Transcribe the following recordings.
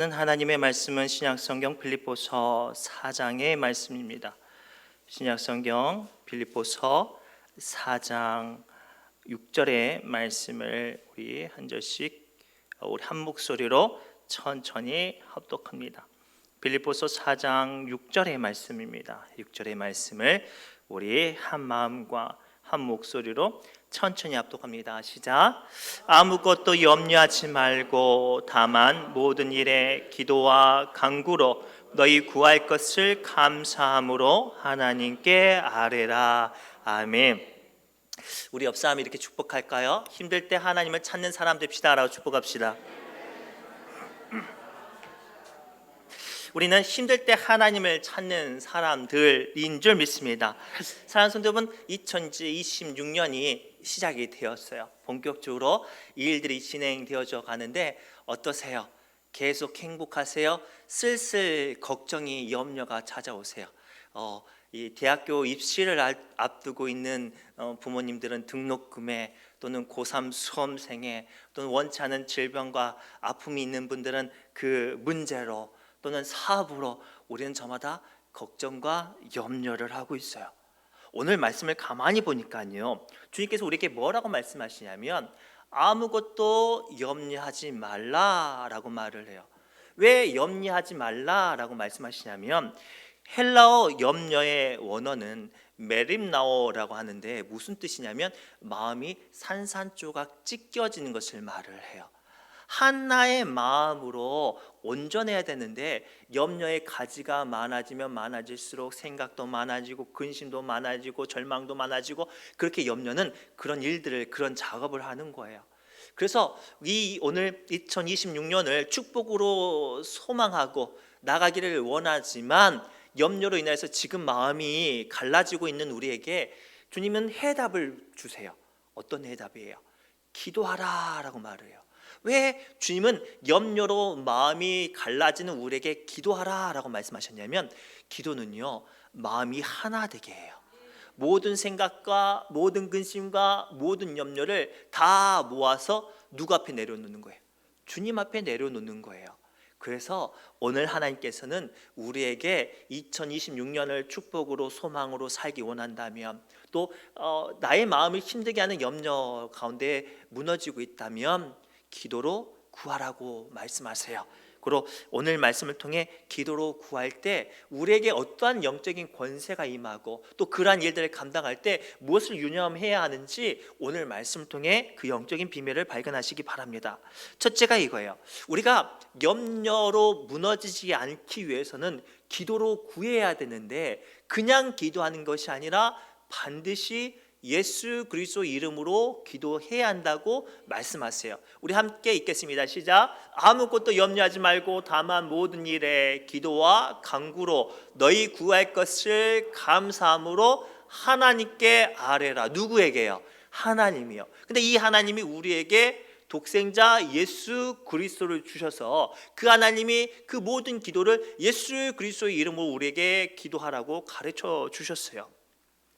하나님의 말씀은 신약성경 빌립보서 4장의 말씀입니다. 신약성경 빌립보서 4장 6절의 말씀을 우리 한 절씩 우리 한 목소리로 천천히 합독합니다. 빌립보서 4장 6절의 말씀입니다. 6절의 말씀을 우리 한 마음과 한 목소리로 천천히 합독합니다. 시작. 아무것도 염려하지 말고 다만 모든 일에 기도와 간구로 너희 구할 것을 감사함으로 하나님께 아뢰라. 아멘. 우리 옆 사람이 이렇게 축복할까요? 힘들 때 하나님을 찾는 사람 됩시다 라고 축복합시다. 우리는 힘들 때 하나님을 찾는 사람들인 줄 믿습니다. 사랑하는 성도 여러분, 2026년이 시작이 되었어요. 본격적으로 일들이 진행되어져 가는데 어떠세요? 계속 행복하세요? 슬슬 걱정이 염려가 찾아오세요. 이 대학교 입시를 앞두고 있는 부모님들은 등록금에 또는 고3 수험생에 또는 원치 않은 질병과 아픔이 있는 분들은 그 문제로 또는 사업으로 우리는 저마다 걱정과 염려를 하고 있어요. 오늘 말씀을 가만히 보니까요, 주님께서 우리에게 뭐라고 말씀하시냐면 아무것도 염려하지 말라라고 말을 해요. 왜 염려하지 말라라고 말씀하시냐면 헬라어 염려의 원어는 메림나오라고 하는데 무슨 뜻이냐면 마음이 산산조각 찢겨지는 것을 말을 해요. 하나의 마음으로 온전해야 되는데 염려의 가지가 많아지면 많아질수록 생각도 많아지고 근심도 많아지고 절망도 많아지고, 그렇게 염려는 그런 일들을, 그런 작업을 하는 거예요. 그래서 오늘 2026년을 축복으로 소망하고 나가기를 원하지만 염려로 인해서 지금 마음이 갈라지고 있는 우리에게 주님은 해답을 주세요. 어떤 해답이에요? 기도하라 라고 말을 해요. 왜 주님은 염려로 마음이 갈라지는 우리에게 기도하라 라고 말씀하셨냐면, 기도는요 마음이 하나 되게 해요. 모든 생각과 모든 근심과 모든 염려를 다 모아서 누구 앞에 내려놓는 거예요? 주님 앞에 내려놓는 거예요. 그래서 오늘 하나님께서는 우리에게 2026년을 축복으로 소망으로 살기 원한다면, 또 나의 마음을 힘들게 하는 염려 가운데 무너지고 있다면 기도로 구하라고 말씀하세요. 그리고 오늘 말씀을 통해 기도로 구할 때 우리에게 어떠한 영적인 권세가 임하고 또 그러한 일들을 감당할 때 무엇을 유념해야 하는지 오늘 말씀을 통해 그 영적인 비밀을 발견하시기 바랍니다. 첫째가 이거예요. 우리가 염려로 무너지지 않기 위해서는 기도로 구해야 되는데, 그냥 기도하는 것이 아니라 반드시 예수 그리스도 이름으로 기도해야 한다고 말씀하세요. 우리 함께 읽겠습니다. 시작. 아무것도 염려하지 말고 다만 모든 일에 기도와 간구로 너희 구할 것을 감사함으로 하나님께 아뢰라. 누구에게요? 하나님이요. 근데 이 하나님이 우리에게 독생자 예수 그리스도를 주셔서 그 하나님이 그 모든 기도를 예수 그리스도의 이름으로 우리에게 기도하라고 가르쳐 주셨어요.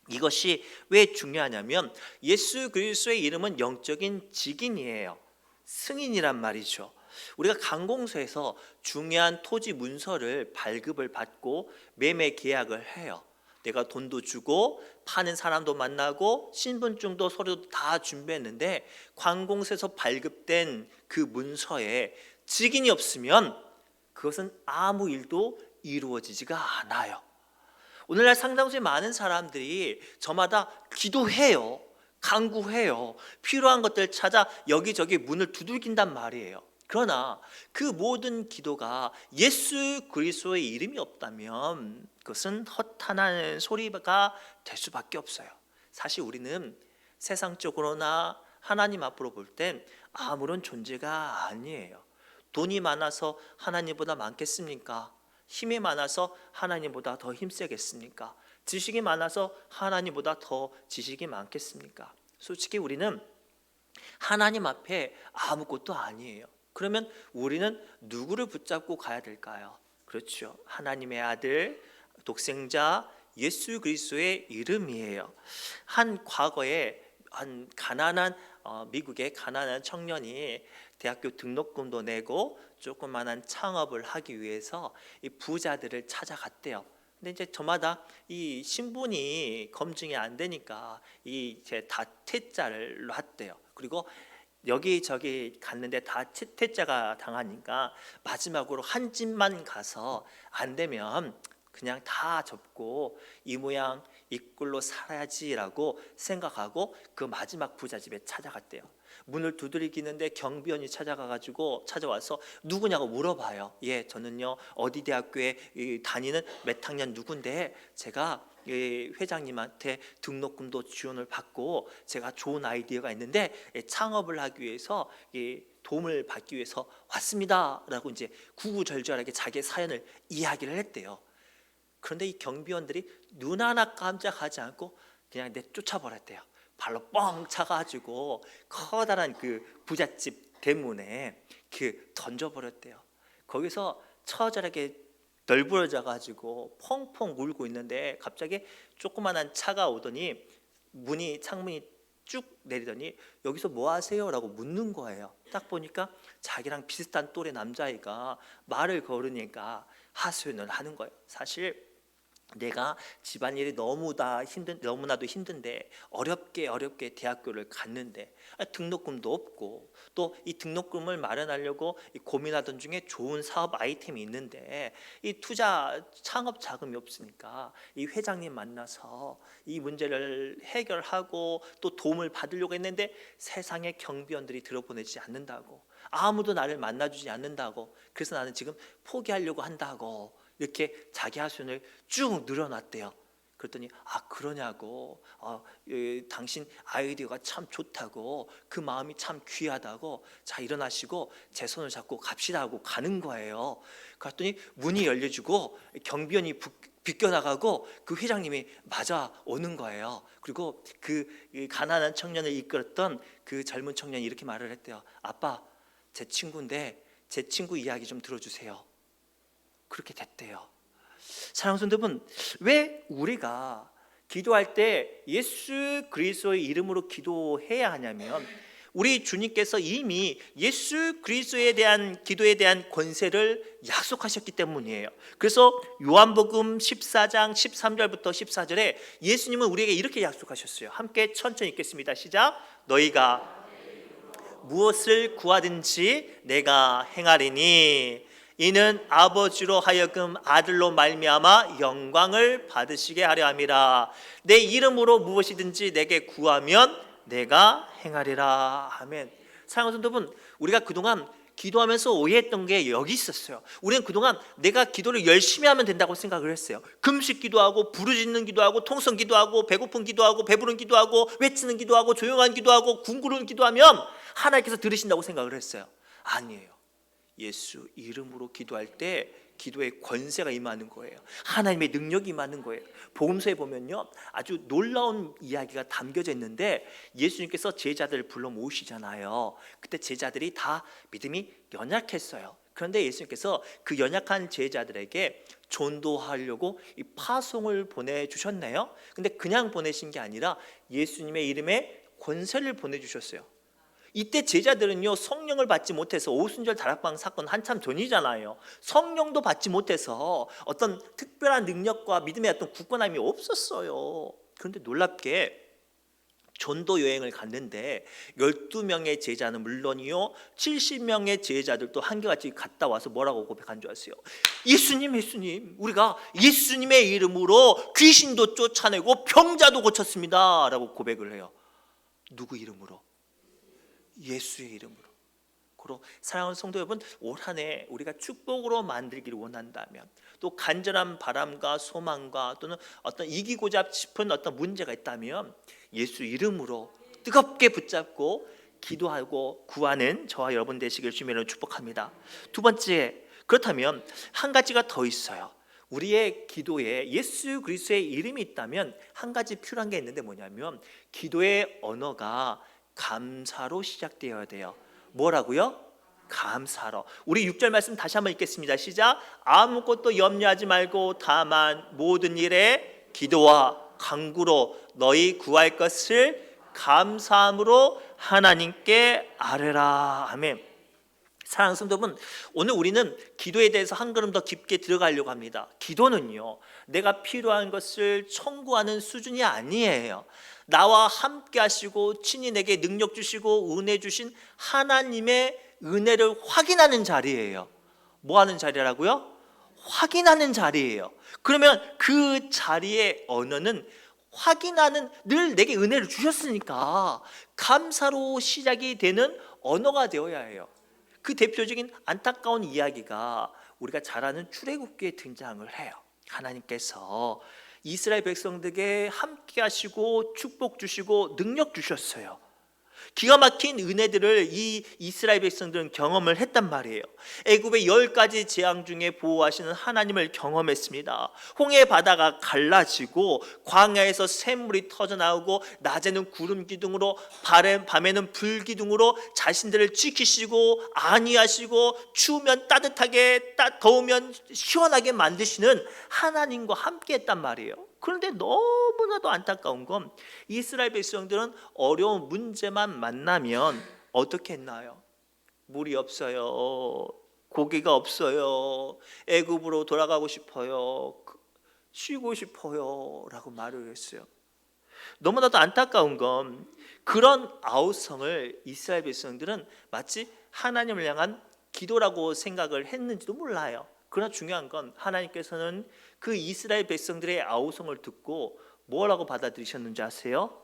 이것이 왜 중요하냐면 예수 그리스도의 이름은 영적인 직인이에요. 승인이란 말이죠. 우리가 관공서에서 중요한 토지 문서를 발급을 받고 매매 계약을 해요. 내가 돈도 주고 파는 사람도 만나고 신분증도 서류 다 준비했는데 관공서에서 발급된 그 문서에 직인이 없으면 그것은 아무 일도 이루어지지가 않아요. 오늘날 상당수의 많은 사람들이 저마다 기도해요. 간구해요. 필요한 것들 찾아 여기저기 문을 두들긴단 말이에요. 그러나 그 모든 기도가 예수 그리스도의 이름이 없다면 그것은 허탄한 소리가 될 수밖에 없어요. 사실 우리는 세상적으로나 하나님 앞으로 볼 땐 아무런 존재가 아니에요. 돈이 많아서 하나님보다 많겠습니까? 힘이 많아서 하나님보다 더 힘세겠습니까? 지식이 많아서 하나님보다 더 지식이 많겠습니까? 솔직히 우리는 하나님 앞에 아무것도 아니에요. 그러면 우리는 누구를 붙잡고 가야 될까요? 그렇죠. 하나님의 아들 독생자 예수 그리스도의 이름이에요. 과거에 가난한 미국의 가난한 청년이 대학교 등록금도 내고 조그만한 창업을 하기 위해서 이 부자들을 찾아갔대요. 근데 이제 저마다 이 신분이 검증이 안 되니까 이제 다 퇴짜를 놨대요. 그리고 여기저기 갔는데 다 퇴짜가 당하니까 마지막으로 한 집만 가서 안 되면 그냥 다 접고 이 모양 이 꼴로 살아야지라고 생각하고 그 마지막 부자 집에 찾아갔대요. 문을 두드리기는데 경비원이 찾아와서 누구냐고 물어봐요. 예, 저는요 어디 대학교에 다니는 몇 학년 누군데 제가 회장님한테 등록금도 지원을 받고 제가 좋은 아이디어가 있는데 창업을 하기 위해서 도움을 받기 위해서 왔습니다라고 이제 구구절절하게 자기의 사연을 이야기를 했대요. 그런데 이 경비원들이 눈 하나 깜짝하지 않고 그냥 내쫓아버렸대요. 발로 뻥 차가지고 커다란 그 부잣집 대문에 던져버렸대요. 거기서 처절하게 널브러져 가지고 펑펑 울고 있는데 갑자기 조그만한 차가 오더니 창문이 쭉 내리더니 여기서 뭐 하세요? 라고 묻는 거예요. 딱 보니까 자기랑 비슷한 또래 남자아이가 말을 걸으니까 하소연을 하는 거예요. 사실 내가 집안일이 너무나도 힘든데 어렵게 대학교를 갔는데 등록금도 없고 또 이 등록금을 마련하려고 고민하던 중에 좋은 사업 아이템이 있는데 이 창업 자금이 없으니까 이 회장님 만나서 이 문제를 해결하고 또 도움을 받으려고 했는데 세상에 경비원들이 들어보내지 않는다고, 아무도 나를 만나주지 않는다고, 그래서 나는 지금 포기하려고 한다고 이렇게 자기 하소연을 쭉 늘어놨대요. 그랬더니 그러냐고, 당신 아이디어가 참 좋다고, 그 마음이 참 귀하다고, 자 일어나시고 제 손을 잡고 갑시다 하고 가는 거예요. 그랬더니 문이 열려주고 경비원이 비껴나가고 그 회장님이 맞아 오는 거예요. 그리고 그 가난한 청년을 이끌었던 그 젊은 청년이 이렇게 말을 했대요. 아빠, 제 친구인데 제 친구 이야기 좀 들어주세요. 그렇게 됐대요. 사랑하는 성도분, 왜 우리가 기도할 때 예수 그리스도의 이름으로 기도해야 하냐면 우리 주님께서 이미 예수 그리스도에 대한 기도에 대한 권세를 약속하셨기 때문이에요. 그래서 요한복음 14장 13절부터 14절에 예수님은 우리에게 이렇게 약속하셨어요. 함께 천천히 읽겠습니다. 시작. 너희가 무엇을 구하든지 내가 행하리니 이는 아버지로 하여금 아들로 말미암아 영광을 받으시게 하려 함이라. 내 이름으로 무엇이든지 내게 구하면 내가 행하리라. 아멘. 사랑하는 성도분, 우리가 그동안 기도하면서 오해했던 게 여기 있었어요. 우리는 그동안 내가 기도를 열심히 하면 된다고 생각을 했어요. 금식 기도하고 부르짖는 기도하고 통성 기도하고 배고픈 기도하고 배부른 기도하고 외치는 기도하고 조용한 기도하고 궁구르는 기도하면 하나님께서 들으신다고 생각을 했어요. 아니에요. 예수 이름으로 기도할 때 기도의 권세가 임하는 거예요. 하나님의 능력이 임하는 거예요. 복음서에 보면요, 아주 놀라운 이야기가 담겨져 있는데 예수님께서 제자들을 불러 모으시잖아요. 그때 제자들이 다 믿음이 연약했어요. 그런데 예수님께서 그 연약한 제자들에게 전도하려고 이 파송을 보내주셨네요. 근데 그냥 보내신 게 아니라 예수님의 이름에 권세를 보내주셨어요. 이때 제자들은요, 성령을 받지 못해서 오순절 다락방 사건 한참 전이잖아요. 성령도 받지 못해서 어떤 특별한 능력과 믿음의 어떤 굳건함이 없었어요. 그런데 놀랍게 전도 여행을 갔는데 12명의 제자는 물론이요 70명의 제자들도 한결같이 갔다 와서 뭐라고 고백한 줄 아세요? 예수님, 우리가 예수님의 이름으로 귀신도 쫓아내고 병자도 고쳤습니다 라고 고백을 해요. 누구 이름으로? 예수의 이름으로. 그리고 사랑하는 성도 여러분, 올 한 해 우리가 축복으로 만들기를 원한다면, 또 간절한 바람과 소망과 또는 어떤 이기고자 싶은 어떤 문제가 있다면 예수 이름으로 뜨겁게 붙잡고 기도하고 구하는 저와 여러분 되시길 주님으로 축복합니다. 두 번째, 그렇다면 한 가지가 더 있어요. 우리의 기도에 예수 그리스도의 이름이 있다면 한 가지 필요한 게 있는데 뭐냐면 기도의 언어가 감사로 시작되어야 돼요. 뭐라고요? 감사로. 우리 6절 말씀 다시 한번 읽겠습니다. 시작. 아무것도 염려하지 말고 다만 모든 일에 기도와 간구로 너희 구할 것을 감사함으로 하나님께 아뢰라. 아멘. 사랑하는 성도분, 오늘 우리는 기도에 대해서 한 걸음 더 깊게 들어가려고 합니다. 기도는요, 내가 필요한 것을 청구하는 수준이 아니에요. 나와 함께 하시고 친히 내게 능력 주시고 은혜 주신 하나님의 은혜를 확인하는 자리예요. 뭐 하는 자리라고요? 확인하는 자리예요. 그러면 그 자리의 언어는 확인하는, 늘 내게 은혜를 주셨으니까 감사로 시작이 되는 언어가 되어야 해요. 그 대표적인 안타까운 이야기가 우리가 잘 아는 출애굽기에 등장을 해요. 하나님께서 이스라엘 백성들에게 함께 하시고 축복 주시고 능력 주셨어요. 기가 막힌 은혜들을 이 이스라엘 백성들은 경험을 했단 말이에요. 애굽의 10가지 재앙 중에 보호하시는 하나님을 경험했습니다. 홍해 바다가 갈라지고 광야에서 샘물이 터져나오고 낮에는 구름 기둥으로 밤에는 불 기둥으로 자신들을 지키시고 안위하시고 추우면 따뜻하게 더우면 시원하게 만드시는 하나님과 함께 했단 말이에요. 그런데 너무나도 안타까운 건 이스라엘 백성들은 어려운 문제만 만나면 어떻게 했나요? 물이 없어요. 고기가 없어요. 애굽으로 돌아가고 싶어요. 쉬고 싶어요. 라고 말을 했어요. 너무나도 안타까운 건 그런 아우성을 이스라엘 백성들은 마치 하나님을 향한 기도라고 생각을 했는지도 몰라요. 그러나 중요한 건 하나님께서는 그 이스라엘 백성들의 아우성을 듣고 뭐라고 받아들이셨는지 아세요?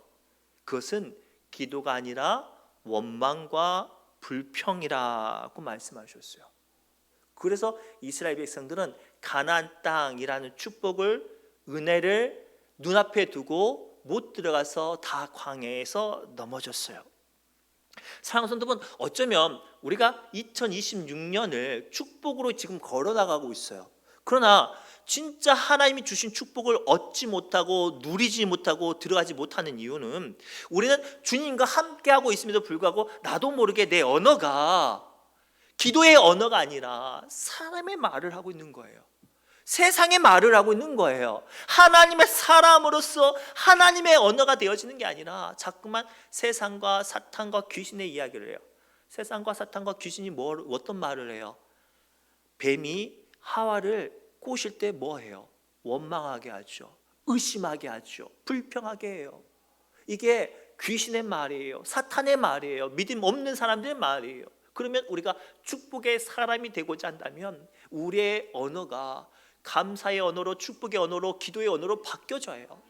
그것은 기도가 아니라 원망과 불평이라고 말씀하셨어요. 그래서 이스라엘 백성들은 가나안 땅이라는 축복을, 은혜를 눈앞에 두고 못 들어가서 다 광야에서 넘어졌어요. 사랑하는 성도분, 어쩌면 우리가 2026년을 축복으로 지금 걸어나가고 있어요. 그러나 진짜 하나님이 주신 축복을 얻지 못하고 누리지 못하고 들어가지 못하는 이유는 우리는 주님과 함께하고 있음에도 불구하고 나도 모르게 내 언어가 기도의 언어가 아니라 사람의 말을 하고 있는 거예요. 세상의 말을 하고 있는 거예요. 하나님의 사람으로서 하나님의 언어가 되어지는 게 아니라 자꾸만 세상과 사탄과 귀신의 이야기를 해요. 세상과 사탄과 귀신이 어떤 말을 해요? 뱀이 하와를 꼬실 때 뭐 해요? 원망하게 하죠. 의심하게 하죠. 불평하게 해요. 이게 귀신의 말이에요. 사탄의 말이에요. 믿음 없는 사람들의 말이에요. 그러면 우리가 축복의 사람이 되고자 한다면 우리의 언어가 감사의 언어로, 축복의 언어로, 기도의 언어로 바뀌어져요.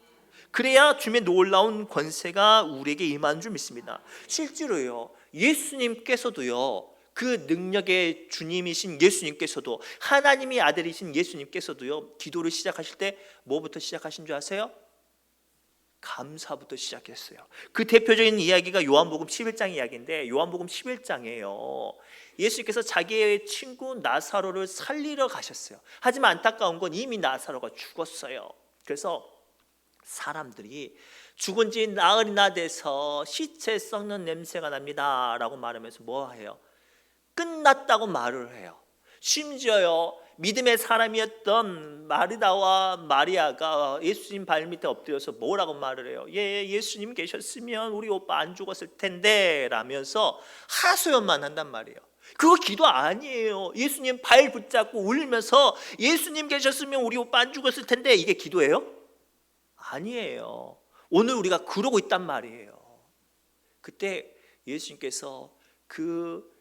그래야 주님의 놀라운 권세가 우리에게 임하는 줄 믿습니다. 실제로요, 예수님께서도요, 그 능력의 주님이신 예수님께서도, 하나님의 아들이신 예수님께서도요, 기도를 시작하실 때 뭐부터 시작하신 줄 아세요? 감사부터 시작했어요. 그 대표적인 이야기가 요한복음 11장 이야기인데, 요한복음 11장이에요. 예수님께서 자기의 친구 나사로를 살리러 가셨어요. 하지만 안타까운 건 이미 나사로가 죽었어요. 그래서 사람들이 죽은 지 나흘이나 돼서 시체 썩는 냄새가 납니다 라고 말하면서 뭐 해요? 끝났다고 말을 해요. 심지어요, 믿음의 사람이었던 마르다와 마리아가 예수님 발밑에 엎드려서 뭐라고 말을 해요? 예수님 계셨으면 우리 오빠 안 죽었을 텐데 라면서 하소연만 한단 말이에요. 그거 기도 아니에요. 예수님 발 붙잡고 울면서 예수님 계셨으면 우리 오빠 안 죽었을 텐데, 이게 기도예요? 아니에요. 오늘 우리가 그러고 있단 말이에요. 그때 예수님께서 그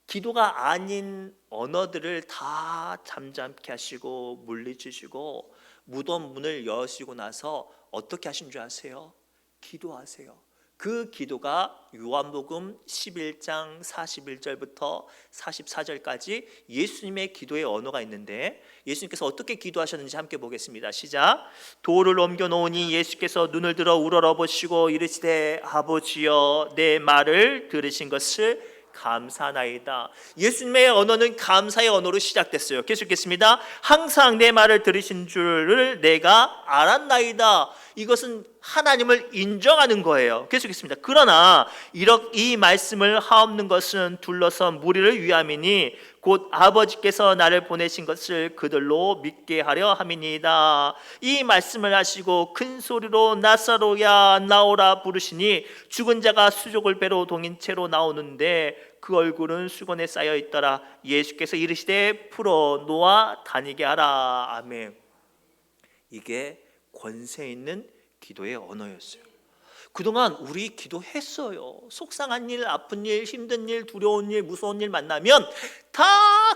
기도가 아닌 언어들을 다 잠잠케 하시고 물리치시고 무덤 문을 여시고 나서 어떻게 하신 줄 아세요? 기도하세요. 그 기도가 요한복음 11장 41절부터 44절까지 예수님의 기도의 언어가 있는데, 예수님께서 어떻게 기도하셨는지 함께 보겠습니다. 시작. 돌을 옮겨 놓으니 예수께서 눈을 들어 우러러보시고 이르시되 아버지여 내 말을 들으신 것을 감사나이다. 예수님의 언어는 감사의 언어로 시작됐어요. 계속 읽겠습니다. 항상 내 말을 들으신 줄을 내가 알았나이다. 이것은 하나님을 인정하는 거예요. 계속했습니다. 그러나 이 말씀을 하옵는 것은 둘러선 무리를 위함이니 곧 아버지께서 나를 보내신 것을 그들로 믿게 하려 함이니이다. 이 말씀을 하시고 큰 소리로 나사로야 나오라 부르시니 죽은 자가 수족을 배로 동인 채로 나오는데 그 얼굴은 수건에 쌓여 있더라. 예수께서 이르시되 풀어 놓아 다니게 하라. 아멘. 이게 권세 있는 기도의 언어였어요. 그동안 우리 기도했어요. 속상한 일, 아픈 일, 힘든 일, 두려운 일, 무서운 일 만나면 다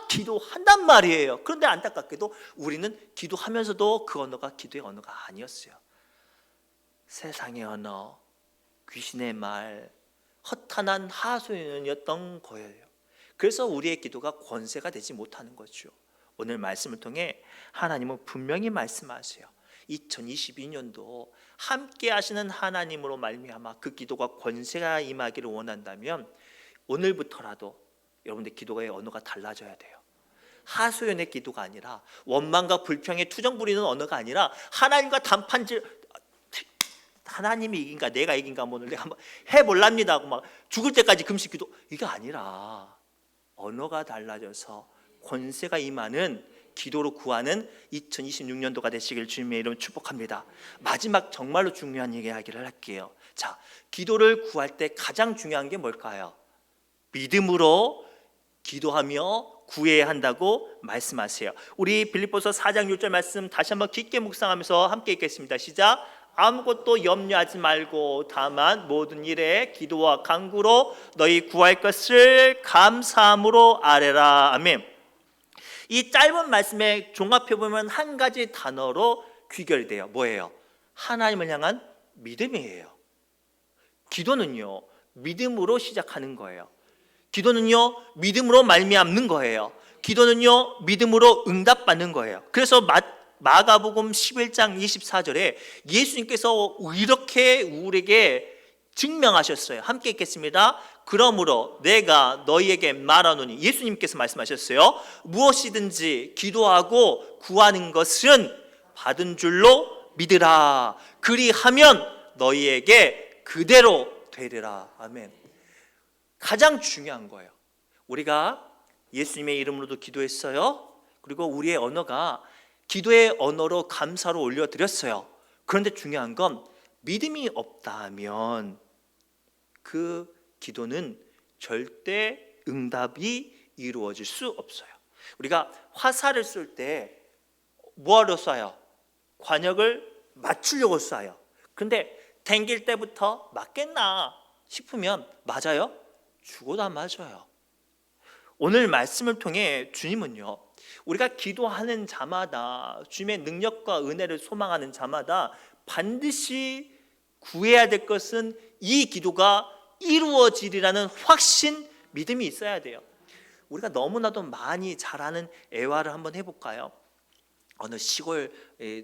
기도한단 말이에요. 그런데 안타깝게도 우리는 기도하면서도 그 언어가 기도의 언어가 아니었어요. 세상의 언어, 귀신의 말, 허탄한 하소연이었던 거예요. 그래서 우리의 기도가 권세가 되지 못하는 거죠. 오늘 말씀을 통해 하나님은 분명히 말씀하세요. 2022년도 함께 하시는 하나님으로 말미암아 그 기도가 권세가 임하기를 원한다면 오늘부터라도 여러분들 기도의 언어가 달라져야 돼요. 하소연의 기도가 아니라, 원망과 불평에 투정 부리는 언어가 아니라, 하나님과 단판질, 하나님이 이긴가 내가 이긴가 오늘 내가 한번 해볼랍니다 하고 막 죽을 때까지 금식 기도, 이게 아니라 언어가 달라져서 권세가 임하는 기도로 구하는 2026년도가 되시길 주님의 이름으로 축복합니다. 마지막 정말로 중요한 이야기를 할게요. 자, 기도를 구할 때 가장 중요한 게 뭘까요? 믿음으로 기도하며 구해야 한다고 말씀하세요. 우리 빌립보서 4장 6절 말씀 다시 한번 깊게 묵상하면서 함께 읽겠습니다. 시작. 아무것도 염려하지 말고 다만 모든 일에 기도와 간구로 너희 구할 것을 감사함으로 아뢰라. 아멘. 이 짧은 말씀에 종합해 보면 한 가지 단어로 귀결이 돼요. 뭐예요? 하나님을 향한 믿음이에요. 기도는요, 믿음으로 시작하는 거예요. 기도는요, 믿음으로 말미암는 거예요. 기도는요, 믿음으로 응답받는 거예요. 그래서 마가복음 11장 24절에 예수님께서 이렇게 우리에게 증명하셨어요. 함께 읽겠습니다. 그러므로 내가 너희에게 말하노니, 예수님께서 말씀하셨어요. 무엇이든지 기도하고 구하는 것은 받은 줄로 믿으라. 그리하면 너희에게 그대로 되리라. 아멘. 가장 중요한 거예요. 우리가 예수님의 이름으로도 기도했어요. 그리고 우리의 언어가 기도의 언어로 감사로 올려드렸어요. 그런데 중요한 건 믿음이 없다면 그 기도는 절대 응답이 이루어질 수 없어요. 우리가 화살을 쏠 때 뭐하러 쏴요? 관역을 맞추려고 쏴요. 그런데 댕길 때부터 맞겠나 싶으면 맞아요? 죽어도 안 맞아요. 오늘 말씀을 통해 주님은요, 우리가 기도하는 자마다, 주님의 능력과 은혜를 소망하는 자마다 반드시 구해야 될 것은 이 기도가 이루어지리라는 확신, 믿음이 있어야 돼요. 우리가 너무나도 많이 잘 아는 애화를 한번 해볼까요? 어느 시골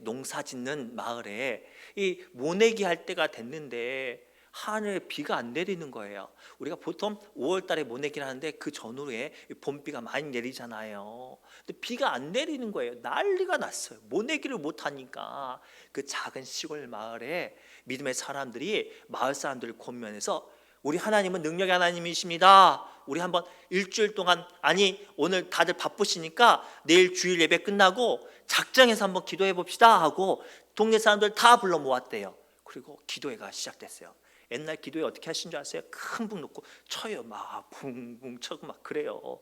농사 짓는 마을에 이 모내기 할 때가 됐는데 하늘에 비가 안 내리는 거예요. 우리가 보통 5월 달에 모내기를 하는데 그 전후에 봄비가 많이 내리잖아요. 근데 비가 안 내리는 거예요. 난리가 났어요. 모내기를 못 하니까. 그 작은 시골 마을에 믿음의 사람들이 마을 사람들을 권면해서, 우리 하나님은 능력의 하나님이십니다. 우리 한번 일주일 동안, 아니 오늘 다들 바쁘시니까 내일 주일 예배 끝나고 작정해서 한번 기도해 봅시다 하고 동네 사람들 다 불러 모았대요. 그리고 기도회가 시작됐어요. 옛날 기도회 어떻게 하신 줄 아세요? 큰 북 놓고 쳐요. 막 붕붕 쳐고 막 그래요.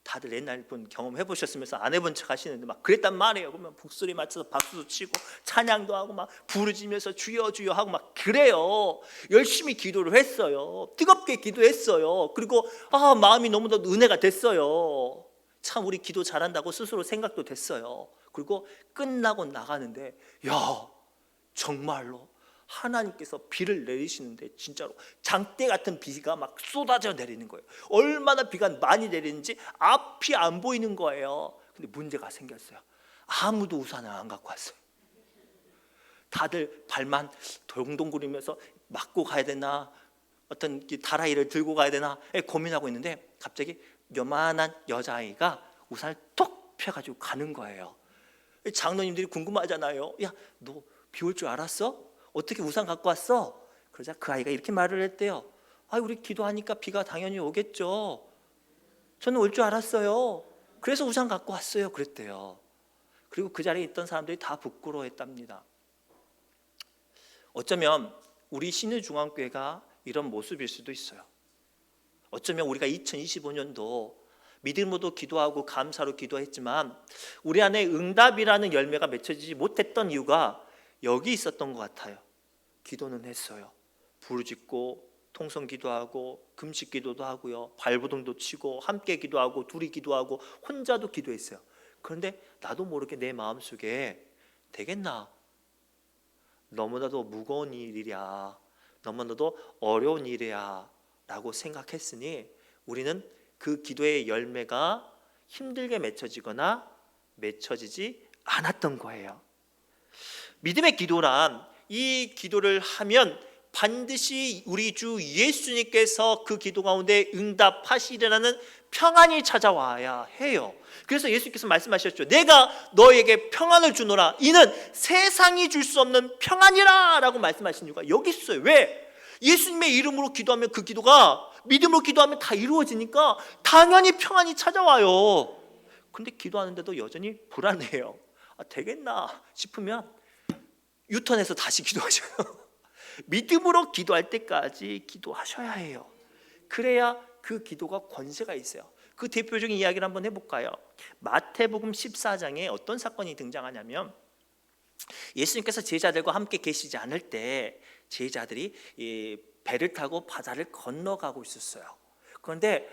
다들 옛날 분 경험해 보셨으면서 안 해본 척 하시는데 막 그랬단 말이에요. 그러면 북소리 맞춰서 박수도 치고 찬양도 하고 막 부르짖으면서 주여 주여 하고 막 그래요. 열심히 기도를 했어요. 뜨겁게 기도했어요. 그리고 마음이 너무나도 은혜가 됐어요. 참 우리 기도 잘한다고 스스로 생각도 됐어요. 그리고 끝나고 나가는데, 야, 정말로 하나님께서 비를 내리시는데 진짜로 장대 같은 비가 막 쏟아져 내리는 거예요. 얼마나 비가 많이 내리는지 앞이 안 보이는 거예요. 근데 문제가 생겼어요. 아무도 우산을 안 갖고 왔어요. 다들 발만 동동구리면서 맞고 가야 되나, 어떤 다라이를 들고 가야 되나 고민하고 있는데 갑자기 요만한 여자아이가 우산을 톡 펴가지고 가는 거예요. 장로님들이 궁금하잖아요. 야, 너 비 올 줄 알았어? 어떻게 우산 갖고 왔어? 그러자 그 아이가 이렇게 말을 했대요. 우리 기도하니까 비가 당연히 오겠죠. 저는 올 줄 알았어요. 그래서 우산 갖고 왔어요. 그랬대요. 그리고 그 자리에 있던 사람들이 다 부끄러워했답니다. 어쩌면 우리 신의중앙교회가 이런 모습일 수도 있어요. 어쩌면 우리가 2025년도 믿음으로도 기도하고 감사로 기도했지만 우리 안에 응답이라는 열매가 맺혀지지 못했던 이유가 여기 있었던 것 같아요. 기도는 했어요. 부르짖고 통성 기도하고 금식 기도도 하고요, 발버둥도 치고 함께 기도하고 둘이 기도하고 혼자도 기도했어요. 그런데 나도 모르게 내 마음속에 되겠나? 너무나도 무거운 일이랴, 너무나도 어려운 일이야 라고 생각했으니 우리는 그 기도의 열매가 힘들게 맺혀지거나 맺혀지지 않았던 거예요. 믿음의 기도란 이 기도를 하면 반드시 우리 주 예수님께서 그 기도 가운데 응답하시리라는 평안이 찾아와야 해요. 그래서 예수님께서 말씀하셨죠. 내가 너에게 평안을 주노라. 이는 세상이 줄 수 없는 평안이라 라고 말씀하신 이유가 여기 있어요. 왜? 예수님의 이름으로 기도하면 그 기도가 믿음으로 기도하면 다 이루어지니까 당연히 평안이 찾아와요. 근데 기도하는데도 여전히 불안해요. 되겠나 싶으면 유턴해서 다시 기도하셔요. 믿음으로 기도할 때까지 기도하셔야 해요. 그래야 그 기도가 권세가 있어요. 그 대표적인 이야기를 한번 해볼까요? 마태복음 14장에 어떤 사건이 등장하냐면 예수님께서 제자들과 함께 계시지 않을 때 제자들이 이 배를 타고 바다를 건너가고 있었어요. 그런데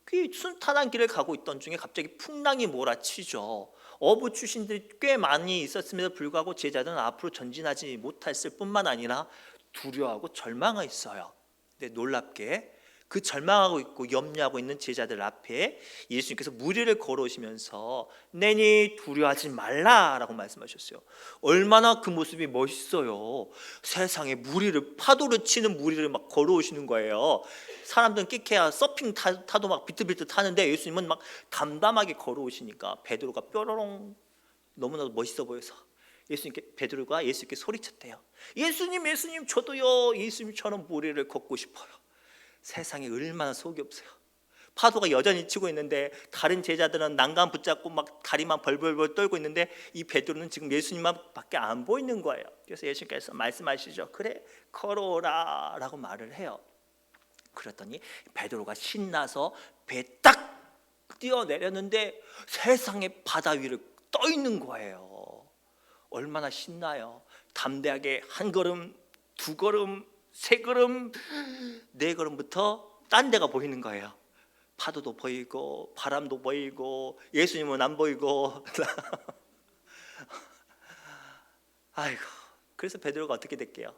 그 순탄한 길을 가고 있던 중에 갑자기 풍랑이 몰아치죠. 어부 출신들이 꽤 많이 있었음에도 불구하고 제자들은 앞으로 전진하지 못했을 뿐만 아니라 두려워하고 절망했어요. 근데 놀랍게 그 절망하고 있고 염려하고 있는 제자들 앞에 예수님께서 무리를 걸어오시면서 내니 두려워하지 말라라고 말씀하셨어요. 얼마나 그 모습이 멋있어요. 세상에 무리를, 파도를 치는 무리를 막 걸어오시는 거예요. 사람들은 끼케야 서핑 타도 막 비틀비틀 타는데 예수님은 막 담담하게 걸어오시니까 베드로가 뾰로롱 너무나도 멋있어 보여서 베드로가 예수님께 소리쳤대요. 예수님 저도요 예수님처럼 무리를 걷고 싶어요. 세상에 얼마나 속이 없어요. 파도가 여전히 치고 있는데 다른 제자들은 난간 붙잡고 막 다리만 벌벌벌 떨고 있는데 이 베드로는 지금 예수님만 밖에 안 보이는 거예요. 그래서 예수님께서 말씀하시죠. 그래 걸어오라 라고 말을 해요. 그랬더니 베드로가 신나서 배 딱 뛰어내렸는데 세상에 바다 위를 떠 있는 거예요. 얼마나 신나요. 담대하게 한 걸음, 두 걸음, 세 걸음, 네 걸음부터 딴 데가 보이는 거예요. 파도도 보이고 바람도 보이고 예수님은 안 보이고 아이고, 그래서 베드로가 어떻게 됐게요?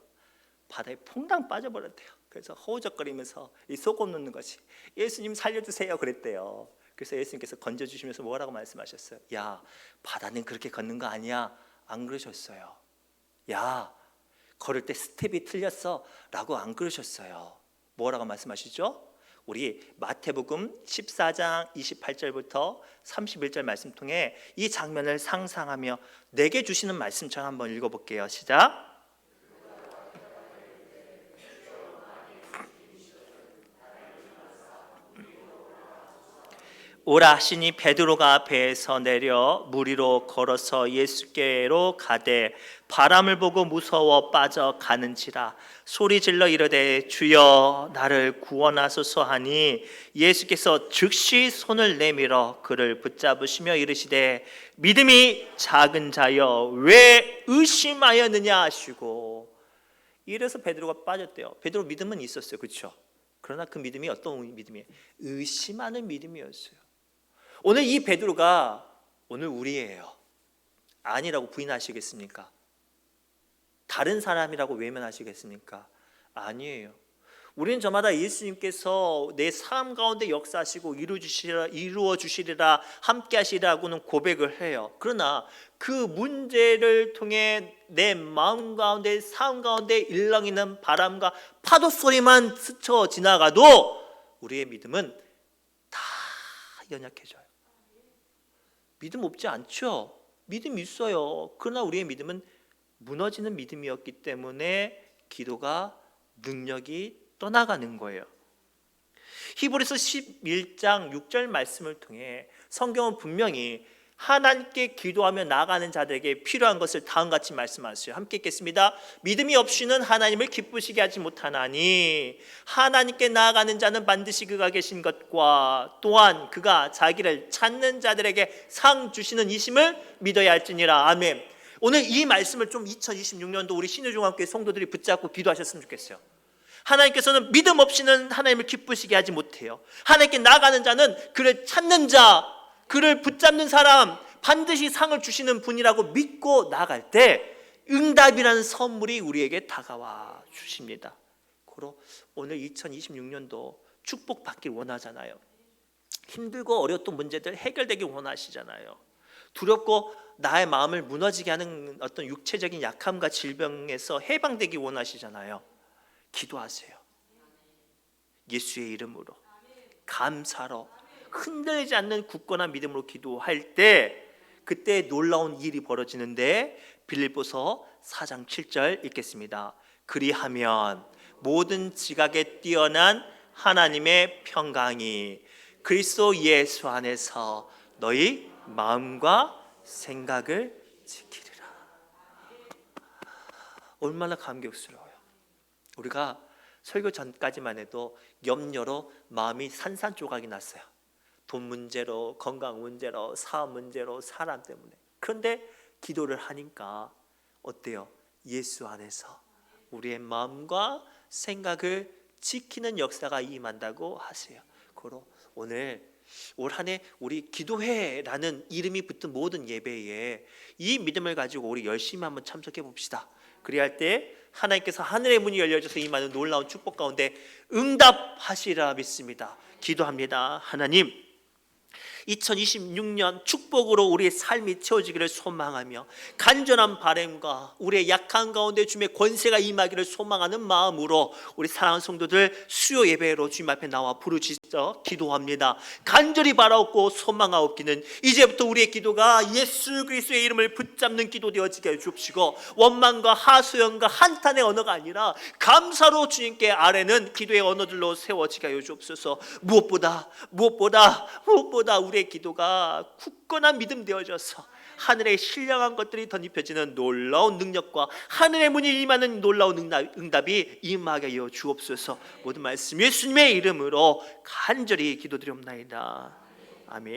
바다에 퐁당 빠져버렸대요. 그래서 허우적거리면서 이 속옷 놓는 것이 예수님 살려주세요 그랬대요. 그래서 예수님께서 건져주시면서 뭐라고 말씀하셨어요? 야, 바다는 그렇게 걷는 거 아니야. 안 그러셨어요. 야, 걸을 때 스텝이 틀렸어 라고 안 그러셨어요. 뭐라고 말씀하시죠? 우리 마태복음 14장 28절부터 31절 말씀 통해 이 장면을 상상하며 내게 주시는 말씀처럼 한번 읽어볼게요. 시작. 오라 하시니 베드로가 배에서 내려 물 위로 걸어서 예수께로 가되 바람을 보고 무서워 빠져가는지라 소리질러 이르되 주여 나를 구원하소서 하니 예수께서 즉시 손을 내밀어 그를 붙잡으시며 이르시되 믿음이 작은 자여 왜 의심하였느냐 하시고, 이래서 베드로가 빠졌대요. 베드로 믿음은 있었어요. 그렇죠? 그러나 그 믿음이 어떤 믿음이에요? 의심하는 믿음이었어요. 오늘 이 베드로가 오늘 우리예요. 아니라고 부인하시겠습니까? 다른 사람이라고 외면하시겠습니까? 아니에요. 우리는 저마다 예수님께서 내 삶 가운데 역사하시고 이루어 주시리라 함께 하시리라고는 고백을 해요. 그러나 그 문제를 통해 내 마음 가운데 삶 가운데 일렁이는 바람과 파도 소리만 스쳐 지나가도 우리의 믿음은 다 연약해져요. 믿음 없지 않죠? 믿음 있어요. 그러나 우리의 믿음은 무너지는 믿음이었기 때문에 기도가 능력이 떠나가는 거예요. 히브리서 11장 6절 말씀을 통해 성경은 분명히 하나님께 기도하며 나아가는 자들에게 필요한 것을 다음과 같이 말씀하세요. 함께 읽겠습니다. 믿음이 없이는 하나님을 기쁘시게 하지 못하나니 하나님께 나아가는 자는 반드시 그가 계신 것과 또한 그가 자기를 찾는 자들에게 상 주시는 이심을 믿어야 할지니라. 아멘. 오늘 이 말씀을 좀 2026년도 우리 신유종합교회 성도들이 붙잡고 기도하셨으면 좋겠어요. 하나님께서는 믿음 없이는 하나님을 기쁘시게 하지 못해요. 하나님께 나아가는 자는 그를 찾는 자, 그를 붙잡는 사람 반드시 상을 주시는 분이라고 믿고 나아갈 때 응답이라는 선물이 우리에게 다가와 주십니다. 고로 오늘 2026년도 축복받길 원하잖아요. 힘들고 어려웠던 문제들 해결되길 원하시잖아요. 두렵고 나의 마음을 무너지게 하는 어떤 육체적인 약함과 질병에서 해방되기 원하시잖아요. 기도하세요. 예수의 이름으로 감사로 흔들리지 않는 굳건한 믿음으로 기도할 때 그때 놀라운 일이 벌어지는데 빌립보서 4장 7절 읽겠습니다. 그리하면 모든 지각에 뛰어난 하나님의 평강이 그리스도 예수 안에서 너희 마음과 생각을 지키리라. 얼마나 감격스러워요. 우리가 설교 전까지만 해도 염려로 마음이 산산조각이 났어요. 돈 문제로, 건강 문제로, 사업 문제로, 사람 때문에. 그런데 기도를 하니까 어때요? 예수 안에서 우리의 마음과 생각을 지키는 역사가 임한다고 하세요. 그로 오늘 올 한 해 우리 기도회라는 이름이 붙은 모든 예배에 이 믿음을 가지고 우리 열심히 한번 참석해 봅시다. 그래야 할 때 하나님께서 하늘의 문이 열려져서 임하는 놀라운 축복 가운데 응답하시리라 믿습니다. 기도합니다. 하나님, 2026년 축복으로 우리의 삶이 채워지기를 소망하며 간절한 바람과 우리의 약한 가운데 주님의 권세가 임하기를 소망하는 마음으로 우리 사랑하는 성도들 수요 예배로 주님 앞에 나와 부르짖어 기도합니다. 간절히 바라옵고 소망하옵기는 이제부터 우리의 기도가 예수 그리스도의 이름을 붙잡는 기도 되어지게 해주옵시고 원망과 하소연과 한탄의 언어가 아니라 감사로 주님께 아뢰는 기도의 언어들로 세워지게 하여 주옵소서. 무엇보다 우리의 기도가 굳건한 믿음 되어져서 하늘의 신령한 것들이 덧입혀지는 놀라운 능력과 하늘의 문이 임하는 놀라운 응답이 임하게 하여 주옵소서. 모든 말씀 예수님의 이름으로 간절히 기도드리옵나이다. 아멘.